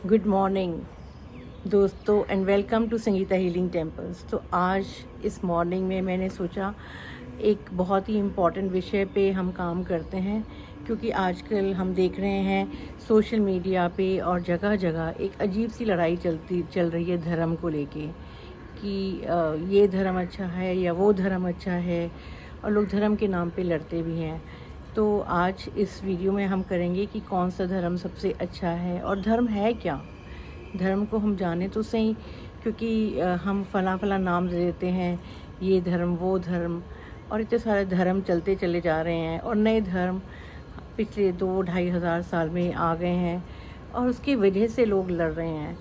Good morning दोस्तों and welcome to Sangeeta healing temples. तो आज इस मॉर्निंग में मैंने सोचा एक बहुत ही इम्पॉर्टेंट विषय पे हम काम करते हैं, क्योंकि आजकल हम देख रहे हैं सोशल मीडिया पे और जगह जगह एक अजीब सी लड़ाई चल रही है धर्म को लेके कि ये धर्म अच्छा है या वो धर्म अच्छा है, और लोग धर्म के नाम पे लड़ते भी हैं। तो आज इस वीडियो में हम करेंगे कि कौन सा धर्म सबसे अच्छा है और धर्म है क्या। धर्म को हम जाने तो सही, क्योंकि हम फला फला नाम दे देते हैं, ये धर्म वो धर्म, और इतने सारे धर्म चलते चले जा रहे हैं और नए धर्म पिछले 2-2.5 हज़ार साल में आ गए हैं और उसकी वजह से लोग लड़ रहे हैं।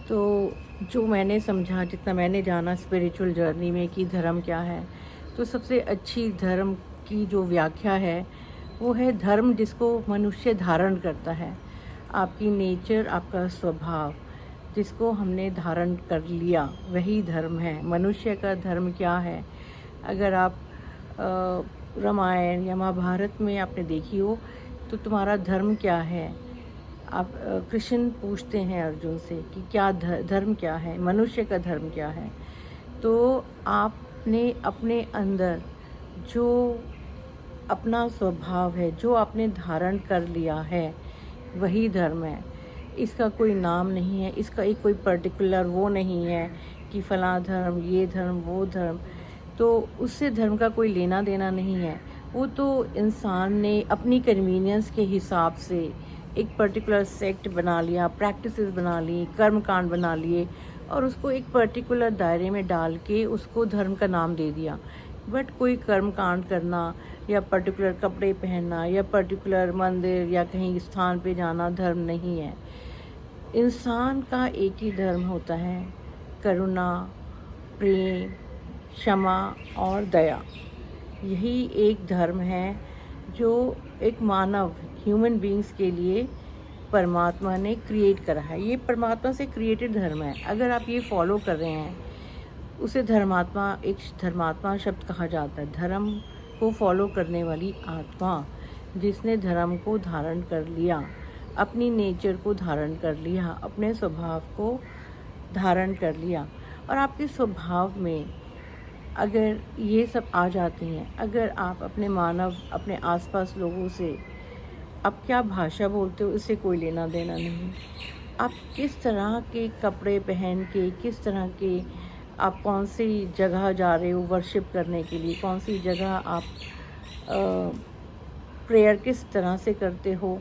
तो जो मैंने समझा, जितना मैंने जाना स्पिरिचुअल जर्नी में कि धर्म क्या है, तो सबसे अच्छी धर्म की जो व्याख्या है वो है धर्म जिसको मनुष्य धारण करता है। आपकी नेचर, आपका स्वभाव जिसको हमने धारण कर लिया वही धर्म है। मनुष्य का धर्म क्या है? अगर आप रामायण या महाभारत में आपने देखी हो तो तुम्हारा धर्म क्या है। आप कृष्ण पूछते हैं अर्जुन से कि क्या धर्म क्या है, मनुष्य का धर्म क्या है। तो आपने अपने अंदर जो अपना स्वभाव है, जो आपने धारण कर लिया है, वही धर्म है। इसका कोई नाम नहीं है, इसका एक कोई पर्टिकुलर वो नहीं है कि फ़लाँ धर्म, ये धर्म, वो धर्म। तो उससे धर्म का कोई लेना देना नहीं है। वो तो इंसान ने अपनी कन्वीनियंस के हिसाब से एक पर्टिकुलर सेक्ट बना लिया, प्रैक्टिसेस बना ली, कर्म कांड बना लिए और उसको एक पर्टिकुलर दायरे में डाल के उसको धर्म का नाम दे दिया। बट कोई कर्म कांड करना या पर्टिकुलर कपड़े पहनना या पर्टिकुलर मंदिर या कहीं स्थान पे जाना धर्म नहीं है। इंसान का एक ही धर्म होता है, करुणा, प्रेम, क्षमा और दया। यही एक धर्म है जो एक मानव, ह्यूमन बीइंग्स के लिए परमात्मा ने क्रिएट करा है। ये परमात्मा से क्रिएटेड धर्म है। अगर आप ये फॉलो कर रहे हैं उसे धर्मात्मा, एक धर्मात्मा शब्द कहा जाता है। धर्म को फॉलो करने वाली आत्मा जिसने धर्म को धारण कर लिया, अपनी नेचर को धारण कर लिया, अपने स्वभाव को धारण कर लिया। और आपके स्वभाव में अगर ये सब आ जाती हैं, अगर आप अपने मानव, अपने आसपास लोगों से आप क्या भाषा बोलते हो इससे कोई लेना देना नहीं। आप किस तरह के कपड़े पहन के, किस तरह के, आप कौन सी जगह जा रहे हो वर्शिप करने के लिए, कौन सी जगह आप प्रेयर किस तरह से करते हो,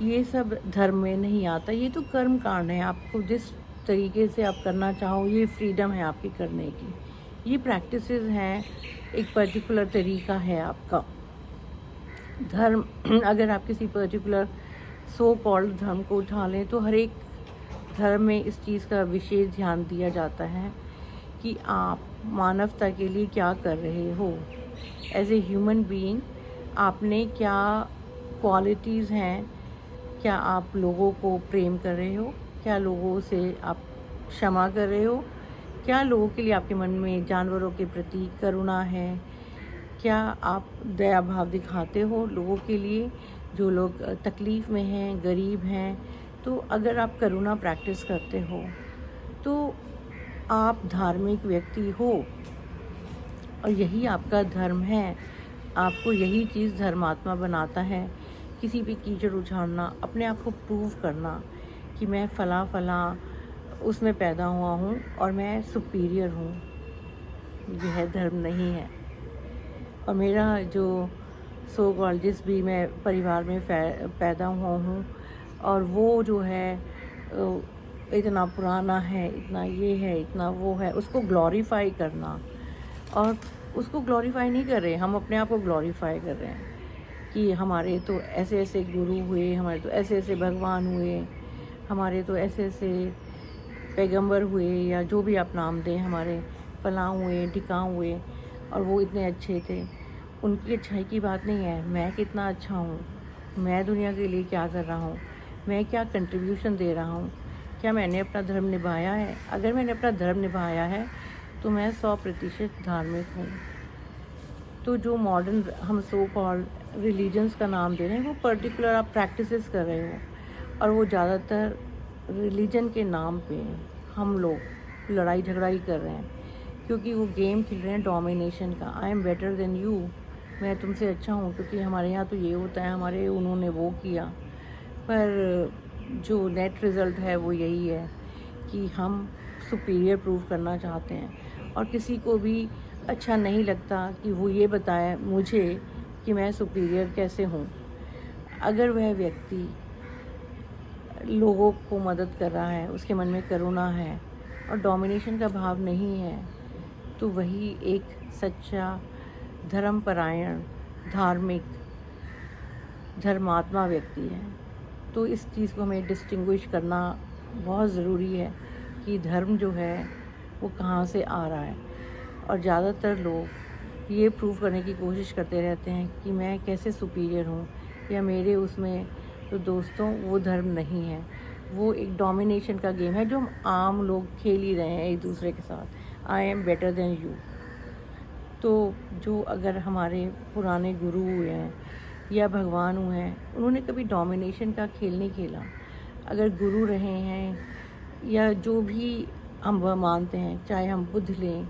ये सब धर्म में नहीं आता। ये तो कर्म कांड है। आपको जिस तरीके से आप करना चाहो, ये फ्रीडम है आपकी करने की। ये प्रैक्टिसेस हैं, एक पर्टिकुलर तरीका है आपका। धर्म अगर आप किसी पर्टिकुलर सो कॉल्ड धर्म को उठा लें तो हर एक धर्म में इस चीज़ का विशेष ध्यान दिया जाता है कि आप मानवता के लिए क्या कर रहे हो। एज ए ह्यूमन बीइंग आपने क्या क्वालिटीज़ हैं, क्या आप लोगों को प्रेम कर रहे हो, क्या लोगों से आप क्षमा कर रहे हो, क्या लोगों के लिए आपके मन में जानवरों के प्रति करुणा है, क्या आप दया भाव दिखाते हो लोगों के लिए जो लोग तकलीफ़ में हैं, गरीब हैं। तो अगर आप करुणा प्रैक्टिस करते हो तो आप धार्मिक व्यक्ति हो और यही आपका धर्म है। आपको यही चीज़ धर्मात्मा बनाता है। किसी भी कीचड़ उछालना, अपने आप को प्रूव करना कि मैं फ़लाँ फ़लाँ उसमें पैदा हुआ हूँ और मैं सुपीरियर हूँ, यह धर्म नहीं है। और मेरा जो सो कॉल्ड, जिस भी मैं परिवार में पैदा हुआ हूँ और वो जो है इतना पुराना है, इतना ये है, इतना वो है, उसको ग्लोरीफाई करना। और उसको ग्लोरीफाई नहीं कर रहे, हम अपने आप को ग्लोरीफाई कर रहे हैं कि हमारे तो ऐसे ऐसे गुरु हुए, हमारे तो ऐसे ऐसे भगवान हुए, हमारे तो ऐसे ऐसे पैगंबर हुए, या जो भी आप नाम दें, हमारे फलां हुए, ढिकां हुए और वो इतने अच्छे थे। उनकी अच्छाई की बात नहीं है, मैं कितना अच्छा हूँ, मैं दुनिया के लिए क्या कर रहा हूँ, मैं क्या कंट्रीब्यूशन दे रहा हूँ, क्या मैंने अपना धर्म निभाया है। अगर मैंने अपना धर्म निभाया है तो मैं 100% धार्मिक हूँ। तो जो मॉडर्न हम सो कॉल्ड रिलीजन्स का नाम दे रहे हैं, वो पर्टिकुलर आप प्रैक्टिसेस कर रहे हो और वो ज़्यादातर रिलीजन के नाम पे हम लोग लड़ाई झगड़ाई कर रहे हैं, क्योंकि वो गेम खेल रहे हैं डोमिनेशन का। I am better than you, मैं तुमसे अच्छा हूँ, क्योंकि हमारे यहाँ तो ये होता है, हमारे उन्होंने वो किया। पर जो नेट रिज़ल्ट है वो यही है कि हम सुपीरियर प्रूव करना चाहते हैं, और किसी को भी अच्छा नहीं लगता कि वो ये बताए मुझे कि मैं सुपीरियर कैसे हूँ। अगर वह व्यक्ति लोगों को मदद कर रहा है, उसके मन में करुणा है और डोमिनेशन का भाव नहीं है, तो वही एक सच्चा धर्मपरायण धार्मिक धर्मात्मा व्यक्ति है। तो इस चीज़ को हमें डिस्टिंग्विश करना बहुत ज़रूरी है कि धर्म जो है वो कहाँ से आ रहा है। और ज़्यादातर लोग ये प्रूव करने की कोशिश करते रहते हैं कि मैं कैसे सुपीरियर हूँ या मेरे उसमें, तो दोस्तों वो धर्म नहीं है, वो एक डोमिनेशन का गेम है जो हम आम लोग खेल ही रहे हैं एक दूसरे के साथ। I am better than you. तो जो अगर हमारे पुराने गुरु हुए हैं या भगवान हुए हैं, उन्होंने कभी डोमिनेशन का खेल नहीं खेला। अगर गुरु रहे हैं या जो भी हम वह मानते हैं, चाहे हम बुद्ध लें,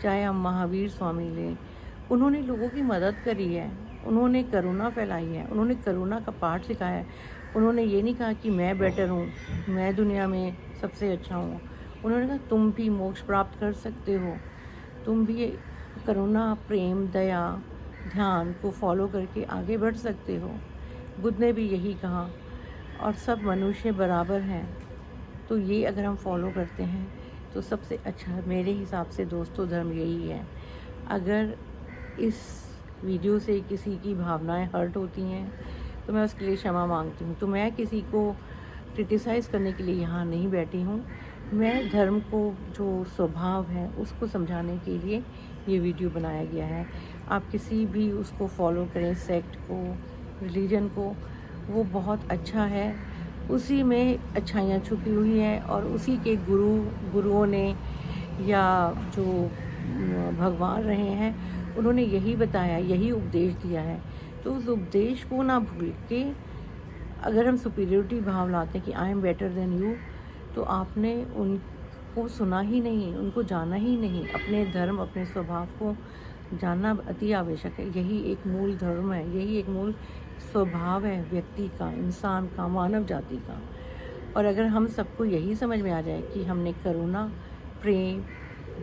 चाहे हम महावीर स्वामी लें, उन्होंने लोगों की मदद करी है, उन्होंने करुणा फैलाई है, उन्होंने करुणा का पाठ सिखाया है। उन्होंने ये नहीं कहा कि मैं बेटर हूँ, मैं दुनिया में सबसे अच्छा हूँ। उन्होंने कहा तुम भी मोक्ष प्राप्त कर सकते हो, तुम भी करुणा, प्रेम, दया, ध्यान को फॉलो करके आगे बढ़ सकते हो। बुद्ध ने भी यही कहा, और सब मनुष्य बराबर हैं। तो ये अगर हम फॉलो करते हैं तो सबसे अच्छा मेरे हिसाब से दोस्तों धर्म यही है। अगर इस वीडियो से किसी की भावनाएं हर्ट होती हैं तो मैं उसके लिए क्षमा मांगती हूँ। तो मैं किसी को क्रिटिसाइज़ करने के लिए यहाँ नहीं बैठी हूँ, मैं धर्म को जो स्वभाव है उसको समझाने के लिए ये वीडियो बनाया गया है। आप किसी भी उसको फॉलो करें, सेक्ट को, रिलीजन को, वो बहुत अच्छा है, उसी में अच्छाइयाँ छुपी हुई हैं, और उसी के गुरुओं ने या जो भगवान रहे हैं उन्होंने यही बताया, यही उपदेश दिया है। तो उस उपदेश को ना भूल के अगर हम सुपीरियरिटी भाव लाते हैं कि I am better than you, तो आपने उनको सुना ही नहीं, उनको जाना ही नहीं। अपने धर्म, अपने स्वभाव को जानना अति आवश्यक है। यही एक मूल धर्म है, यही एक मूल स्वभाव है व्यक्ति का, इंसान का, मानव जाति का। और अगर हम सबको यही समझ में आ जाए कि हमने करुणा, प्रेम,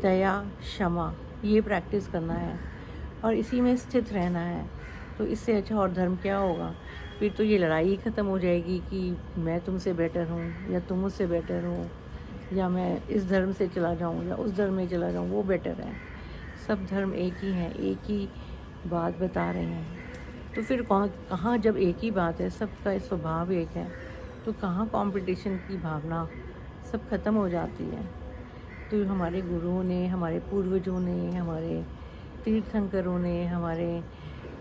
दया, क्षमा ये प्रैक्टिस करना है और इसी में स्थित रहना है, तो इससे अच्छा और धर्म क्या होगा। फिर तो ये लड़ाई ही ख़त्म हो जाएगी कि मैं तुमसे बेटर हूँ या तुम मुझसे बेटर हो, या मैं इस धर्म से चला जाऊँ या उस धर्म में चला जाऊँ, वो बेटर है। सब धर्म एक ही हैं, एक ही बात बता रहे हैं। तो फिर कहाँ जब एक ही बात है, सबका स्वभाव एक है, तो कहाँ कंपटीशन की भावना, सब ख़त्म हो जाती है। तो हमारे गुरुओं ने, हमारे पूर्वजों ने, हमारे तीर्थंकरों ने, हमारे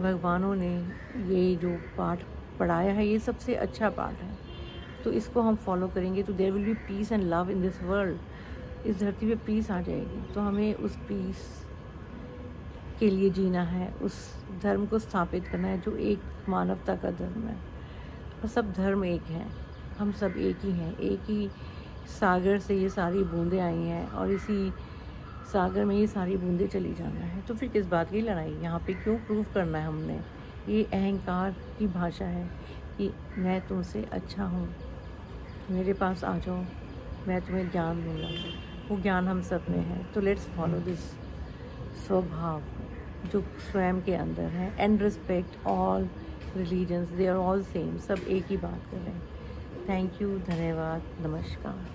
भगवानों ने ये जो पाठ पढ़ाया है, ये सबसे अच्छा पाठ है। तो इसको हम फॉलो करेंगे तो there will be peace and love in this world. इस धरती पे पीस आ जाएगी। तो हमें उस पीस के लिए जीना है, उस धर्म को स्थापित करना है जो एक मानवता का धर्म है। और सब धर्म एक हैं, हम सब एक ही हैं, एक ही सागर से ये सारी बूंदें आई हैं और इसी सागर में ये सारी बूंदें चली जाना है। तो फिर किस बात की लड़ाई, यहाँ पे क्यों प्रूव करना है हमने। ये अहंकार की भाषा है कि मैं तुमसे अच्छा हूँ, मेरे पास आ जाओ, मैं तुम्हें ज्ञान दूँगा। वो ज्ञान हम सब में है। तो लेट्स फॉलो दिस स्वभाव जो स्वयं के अंदर है। And respect all religions, they are all same, सब एक ही बात कर रहे हैं। थैंक यू, धन्यवाद, नमस्कार।